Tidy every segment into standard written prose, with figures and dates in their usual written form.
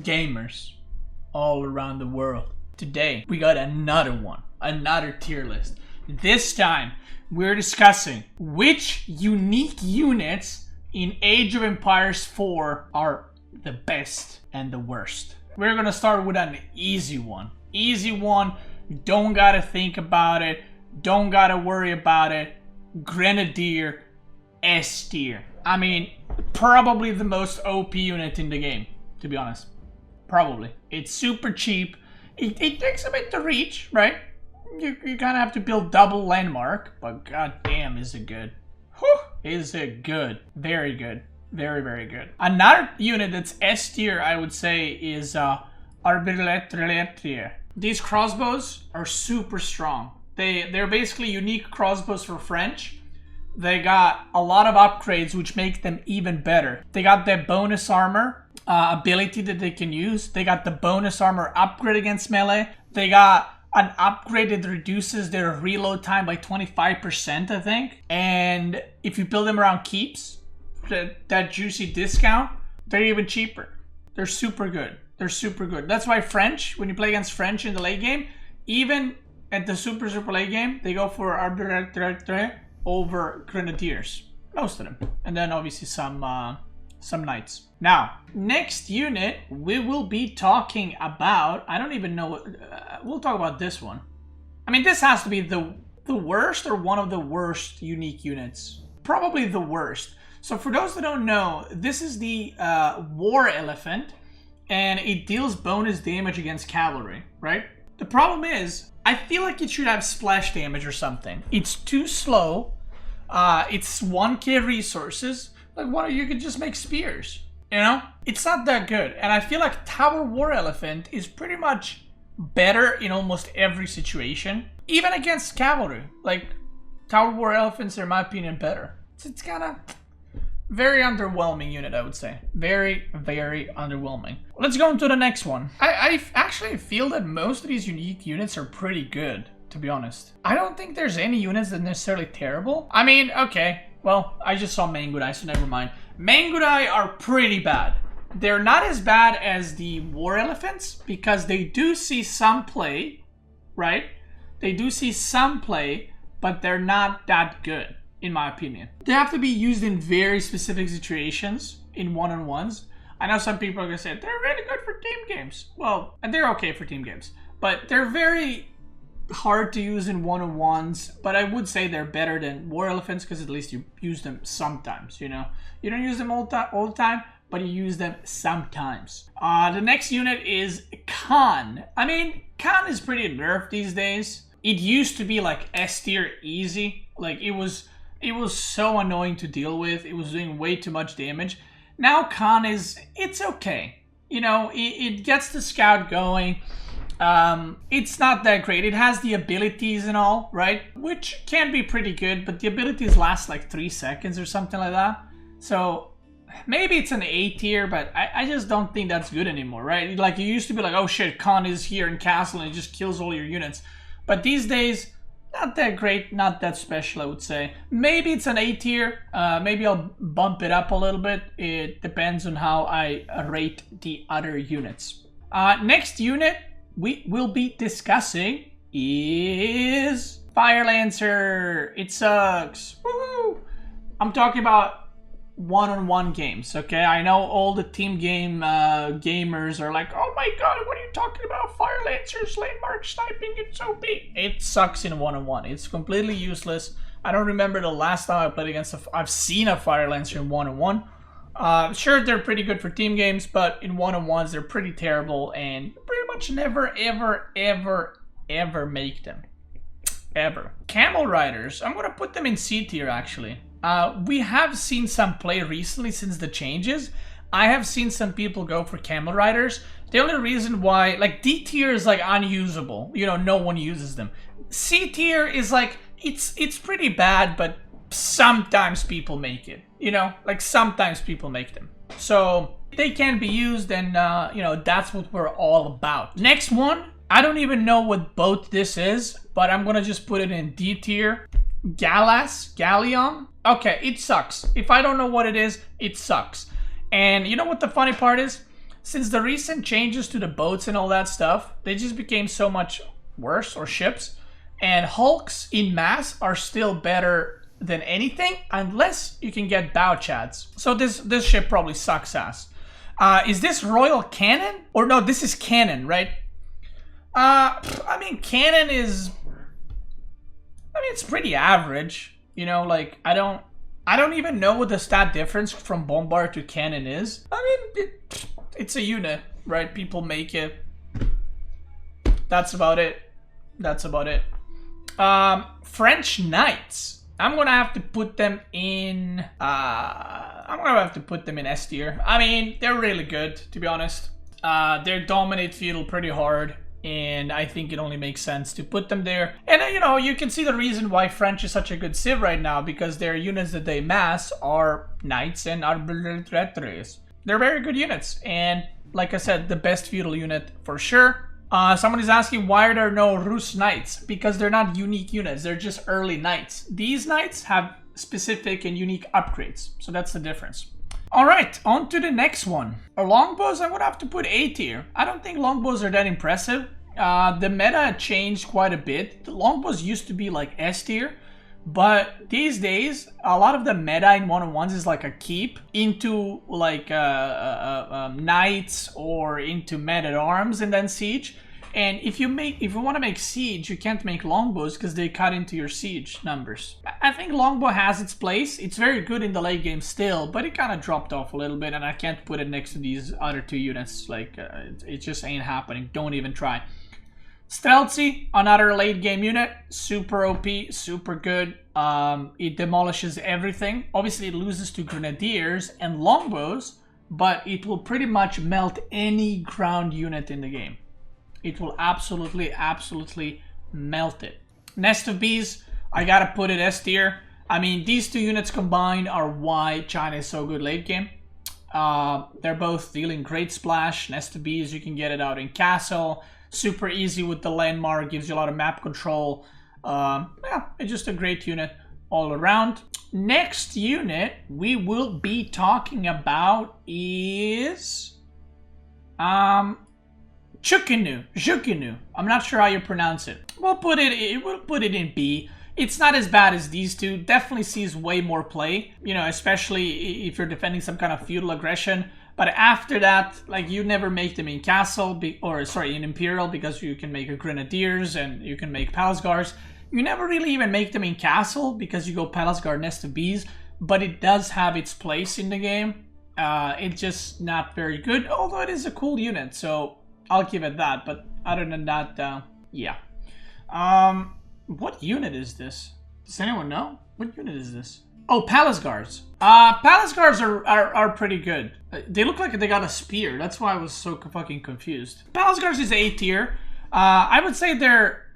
gamers all around the world. Today, we got another one, another tier list. This time, we're discussing which unique units in Age of Empires 4 are the best and the worst. We're gonna start with an easy one. Easy one, don't gotta think about it, don't gotta worry about it. Grenadier S tier. I mean, probably the most OP unit in the game, to be honest. Probably. It's super cheap. It takes a bit to reach, right? You kind of have to build double landmark, but goddamn, is it good. Whew, is it good. Very good. Very, very good. Another unit that's S tier, I would say, is Arbitrary. These crossbows are super strong. They're basically unique crossbows for French. They got a lot of upgrades which make them even better. They got their bonus armor ability that they can use. They got the bonus armor upgrade against melee. They got an upgrade that reduces their reload time by 25%, I think. And if you build them around keeps, that juicy discount, they're even cheaper. They're super good. They're super good. That's why French, when you play against French in the late game, even at the super late game, they go for Arbitrary over Grenadiers. Most of them. And then obviously some knights. Now, next unit we will be talking about, I don't even know, we'll talk about this one. I mean, this has to be the worst or one of the worst unique units. Probably the worst. So for those that don't know, this is the War Elephant, and it deals bonus damage against cavalry, right? The problem is, I feel like it should have splash damage or something. It's too slow. It's 1k resources. Like, what? You could just make spears, you know? It's not that good. And I feel like Tower War Elephant is pretty much better in almost every situation. Even against cavalry. Like, Tower War Elephants are, in my opinion, better. It's kind of very underwhelming unit, I would say. Very, very underwhelming. Let's go into the next one. I actually feel that most of these unique units are pretty good, to be honest. I don't think there's any units that are necessarily terrible. I mean, okay. Well, I just saw Mangudai, so never mind. Mangudai are pretty bad. They're not as bad as the War Elephants because they do see some play, right? They do see some play, but they're not that good, in my opinion. They have to be used in very specific situations, in one-on-ones. I know some people are going to say, they're really good for team games. Well, they're okay for team games, but they're very hard to use in one-on-ones, but I would say they're better than War Elephants because at least you use them sometimes, you know? You don't use them all the time, but you use them sometimes. The next unit is Khan. I mean, Khan is pretty nerfed these days. It used to be like S tier easy. Like, it was so annoying to deal with. It was doing way too much damage. Now Khan it's okay. You know, it gets the scout going. It's not that great. It has the abilities and all, right? Which can be pretty good, but the abilities last like 3 seconds or something like that. So maybe it's an A tier, but I just don't think that's good anymore, right? Like, you used to be like, oh shit, Khan is here in castle and it just kills all your units. But these days, not that great, not that special, I would say. Maybe it's an A tier. Maybe I'll bump it up a little bit. It depends on how I rate the other units. Next unit we will be discussing is Fire Lancer. It sucks. Woohoo! I'm talking about one-on-one games, okay? I know all the team game gamers are like, oh my god, what are you talking about? Fire Lancers, landmark sniping, it's OP. It sucks in one-on-one. It's completely useless. I don't remember the last time I played against I've seen a Fire Lancer in one-on-one. Sure, they're pretty good for team games, but in one-on-ones, they're pretty terrible and pretty much never, ever, ever, ever make them. Ever. Camel Riders, I'm gonna put them in C tier, actually. We have seen some play recently since the changes. I have seen some people go for Camel Riders. The only reason why, like, D tier is like unusable. You know, no one uses them. C tier is like, it's pretty bad, but sometimes people make it. You know, like sometimes people make them. So they can be used, and you know, that's what we're all about. Next one, I don't even know what boat this is, but I'm gonna just put it in D tier. Galleon. Okay, it sucks. If I don't know what it is, it sucks. And you know what the funny part is? since the recent changes to the boats and all that stuff, they just became so much worse, or ships. And hulks in mass are still better than anything, unless you can get bow chads. So this ship probably sucks ass. Is this Royal Cannon? Or no, this is Cannon, right? I mean, Cannon is... I mean, it's pretty average. You know, like, I don't even know what the stat difference from Bombard to Cannon is. I mean, it's a unit, right? People make it. That's about it. That's about it. French Knights. I'm gonna have to put them in... I'm gonna have to put them in S tier. I mean, they're really good, to be honest. They dominate feudal pretty hard, and I think it only makes sense to put them there. And you know, you can see the reason why French is such a good civ right now, because their units that they mass are Knights and Arbitraries. They're very good units, and like I said, the best feudal unit for sure. Someone is asking, why are there no Rus Knights? Because they're not unique units, they're just early Knights. These Knights have specific and unique upgrades, so that's the difference. Alright, on to the next one. Longbows, I'm gonna have to put A tier. I don't think longbows are that impressive. The meta changed quite a bit. The longbows used to be like S tier, but these days, a lot of the meta in 1-on-1s is like a keep into like knights or into men-at-arms and then siege. And if you want to make siege, you can't make longbows because they cut into your siege numbers. I think longbow has its place. It's very good in the late game still, but it kind of dropped off a little bit, and I can't put it next to these other two units. Like it just ain't happening. Don't even try. Streltsy, another late game unit, super OP, super good. It demolishes everything. Obviously, it loses to Grenadiers and Longbows, but it will pretty much melt any ground unit in the game. It will absolutely, absolutely melt it. Nest of Bees, I gotta put it S tier. I mean, these two units combined are why China is so good late game. They're both dealing great splash. Nest of Bees, you can get it out in Castle. Super easy with the landmark, gives you a lot of map control. Yeah, it's just a great unit all around. Next unit we will be talking about is Jukunu. I'm not sure how you pronounce it. We'll put it in B. It's not as bad as these two. Definitely sees way more play, you know, especially if you're defending some kind of feudal aggression. But after that, like, you never make them in Castle, in Imperial, because you can make a Grenadiers and you can make Palace Guards. You never really even make them in Castle because you go Palace Guard, Nest of Bees, but it does have its place in the game. It's just not very good, although it is a cool unit, so I'll give it that. But other than that, yeah. What unit is this? Does anyone know? What unit is this? Oh, Palace Guards. Palace Guards are pretty good. They look like they got a spear. That's why I was so fucking confused. Palace Guards is A tier. I would say they're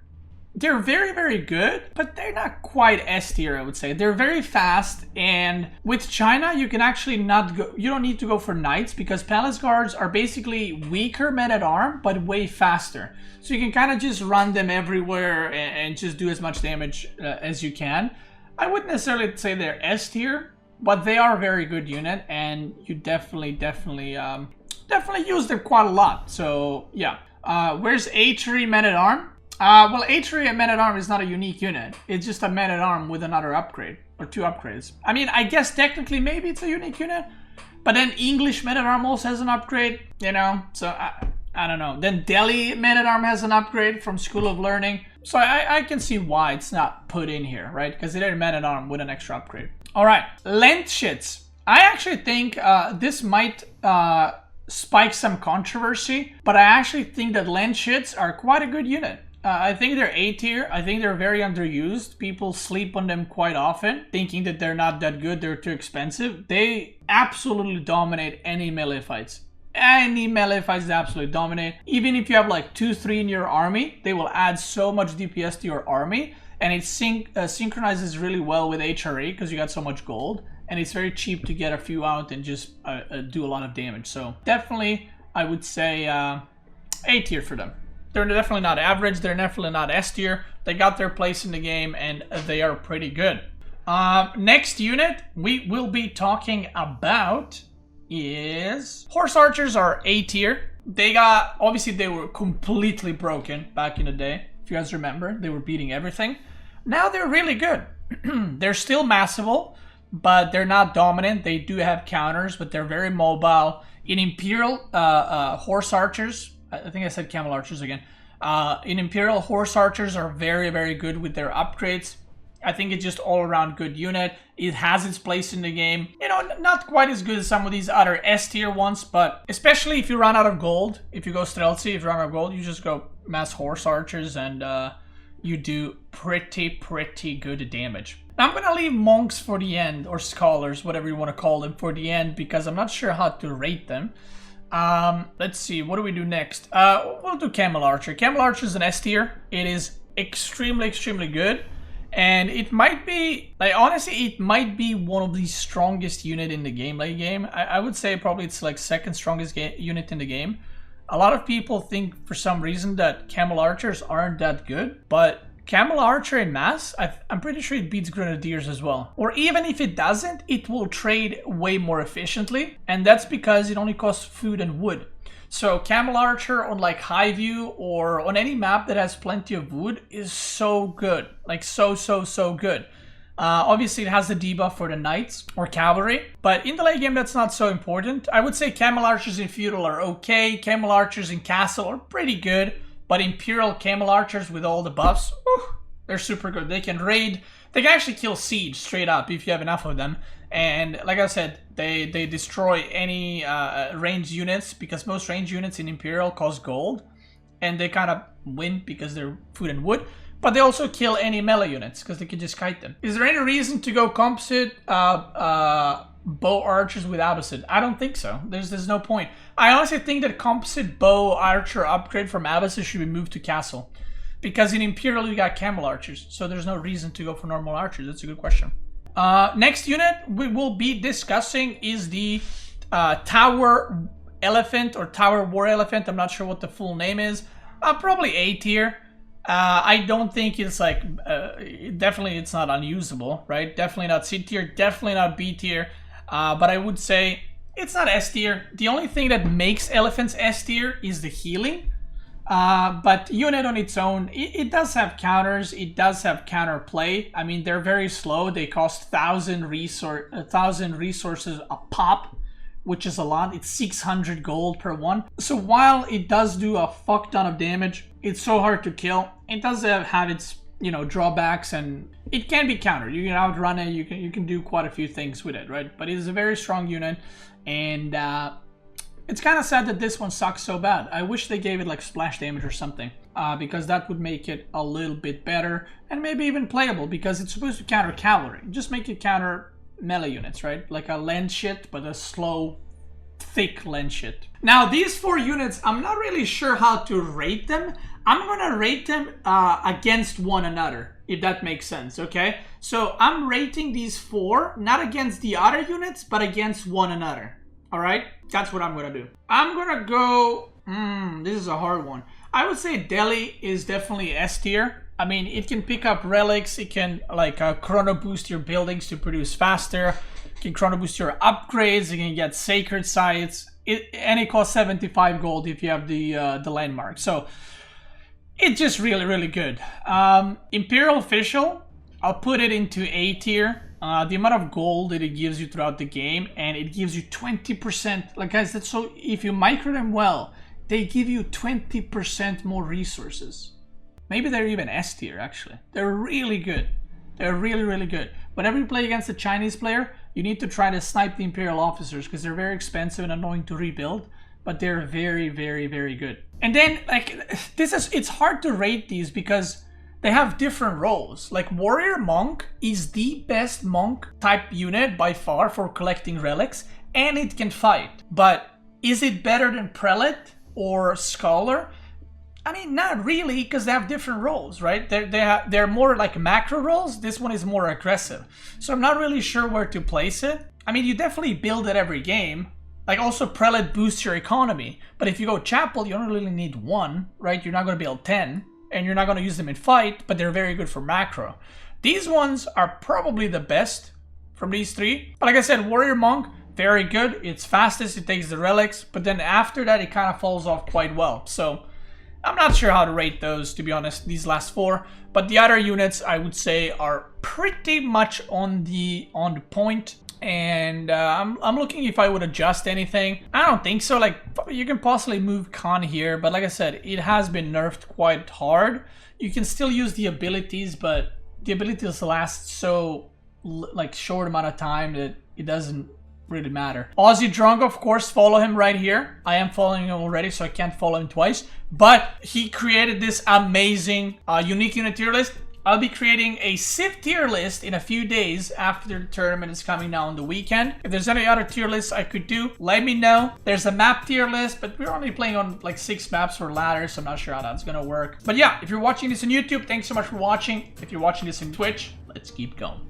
very, very good, but they're not quite S tier, I would say. They're very fast, and with China, you can actually not go... You don't need to go for Knights, because Palace Guards are basically weaker men-at-arm, but way faster. So you can kind of just run them everywhere and just do as much damage as you can. I wouldn't necessarily say they're S tier, but they are a very good unit, and you definitely use them quite a lot. So yeah, where's Archery Men-at-Arm? Well, Archery and Men-at-Arm is not a unique unit. It's just a Men-at-Arm with another upgrade or two upgrades. I mean, I guess technically maybe it's a unique unit, but then English Men-at-Arm also has an upgrade, you know. So I don't know. Then Delhi Men-at-Arm has an upgrade from School of Learning. So I can see why it's not put in here, right? Because they're Men-at-Arm with an extra upgrade. All right, Landsknechts. I actually think this might spike some controversy, but I actually think that Landsknechts are quite a good unit. I think they're A tier. I think they're very underused. People sleep on them quite often, thinking that they're not that good, they're too expensive. They absolutely dominate any melee fights. Any melee fights they absolutely dominate. Even if you have like 2-3 in your army, they will add so much DPS to your army, and it synchronizes really well with HRA because you got so much gold, and it's very cheap to get a few out and just do a lot of damage. So definitely, I would say A tier for them. They're definitely not average. They're definitely not S tier. They got their place in the game, and they are pretty good. Next unit we will be talking about is Horse Archers are A tier. They got, obviously they were completely broken back in the day. If you guys remember, they were beating everything. Now they're really good. They're still massive, but they're not dominant. They do have counters, but they're very mobile. In Imperial Horse Archers, I think I said Camel Archers again. In Imperial, Horse Archers are very, very good with their upgrades. I think it's just all-around good unit. It has its place in the game. You know, not quite as good as some of these other S-tier ones, but especially if you run out of gold, if you go stealthy, if you run out of gold, you just go mass Horse Archers and you do pretty good damage. Now, I'm gonna leave monks for the end, or scholars, whatever you want to call them, for the end, because I'm not sure how to rate them. Let's see, what do we do next? We'll do Camel Archer. Camel Archer is an S tier. It is extremely good. And it might be, like, honestly, it might be one of the strongest unit in the game, late game. I would say probably it's like second strongest unit in the game. A lot of people think for some reason that Camel Archers aren't that good, but Camel Archer in mass, I'm pretty sure it beats Grenadiers as well. Or even if it doesn't, it will trade way more efficiently, and that's because it only costs food and wood. So Camel Archer on like high view or on any map that has plenty of wood is so good. Like so good. Obviously it has the debuff for the knights or cavalry, but in the late game that's not so important. I would say Camel Archers in feudal are okay. Camel Archers in castle are pretty good, but Imperial Camel Archers with all the buffs, they're super good. They can raid. They can actually kill siege straight up if you have enough of them. And like I said, they destroy any ranged units, because most ranged units in Imperial cost gold. And they kind of win because they're food and wood. But they also kill any melee units because they can just kite them. Is there any reason to go composite bow archers with Abbasid? I don't think so. There's no point. I honestly think that composite bow archer upgrade from Abbasid should be moved to castle. Because in Imperial you got Camel Archers, so there's no reason to go for normal archers. That's a good question. Next unit we will be discussing is the Tower Elephant or Tower War Elephant. I'm not sure what the full name is. Probably A tier. I don't think it's like, definitely it's not unusable, right? Definitely not C tier, definitely not B tier. But I would say it's not S tier. The only thing that makes elephants S tier is the healing. But unit on its own, it does have counters, it does have counter play. I mean, they're very slow. They cost 1,000 resources a pop, which is a lot. It's 600 gold per one. So while it does do a fuck ton of damage, it's so hard to kill. It does have its, you know, drawbacks, and it can be countered. You can outrun it, you can do quite a few things with it, right? But it is a very strong unit, and it's kind of sad that this one sucks so bad. I wish they gave it like splash damage or something, because that would make it a little bit better and maybe even playable, because it's supposed to counter cavalry. Just make it counter melee units, right? Like a Landsknecht, but a slow, thick Landsknecht. Now, these four units, I'm not really sure how to rate them. I'm gonna rate them against one another, if that makes sense, okay? So I'm rating these four, not against the other units, but against one another. All right, that's what I'm gonna do. I'm gonna go, this is a hard one. I would say Delhi is definitely S tier. I mean, it can pick up relics, it can like chrono boost your buildings to produce faster, it can chrono boost your upgrades, it can get sacred sites, and it costs 75 gold if you have the landmark. So it's just really good. Imperial Official, I'll put it into A tier. The amount of gold that it gives you throughout the game, and it gives you 20%. Like, guys, that's so, if you micro them well, they give you 20% more resources. Maybe they're even S tier, actually. They're really good. They're really good. Whenever you play against a Chinese player, you need to try to snipe the Imperial officers, because they're very expensive and annoying to rebuild, but they're very good. And then, like, it's hard to rate these because they have different roles. Like, Warrior Monk is the best monk type unit by far for collecting relics, and it can fight. But is it better than Prelate or Scholar? I mean, not really, because they have different roles, right? They're more like macro roles. This one is more aggressive. So I'm not really sure where to place it. I mean, you definitely build it every game. Like, also Prelate boosts your economy. But if you go Chapel, you don't really need one, right? You're not going to build 10. And you're not going to use them in fight, but they're very good for macro. These ones are probably the best from these three. But like I said, Warrior Monk, very good. It's fastest, it takes the relics, but then after that it kind of falls off quite well. So I'm not sure how to rate those, to be honest, these last 4. But the other units I would say are pretty much on the point. And I'm looking if I would adjust anything. I don't think so. Like, you can possibly move Khan here, but like I said, it has been nerfed quite hard. You can still use the abilities, but the abilities last so like short amount of time that it doesn't really matter. Aussie Drunk, of course, follow him right here. I am following him already, so I can't follow him twice. But he created this amazing unique unit tier list. I'll be creating a Civ tier list in a few days after the tournament is coming now on the weekend. If there's any other tier lists I could do, let me know. There's a map tier list, but we're only playing on like 6 maps for ladders, so I'm not sure how that's gonna work. But yeah, if you're watching this on YouTube, thanks so much for watching. If you're watching this on Twitch, let's keep going.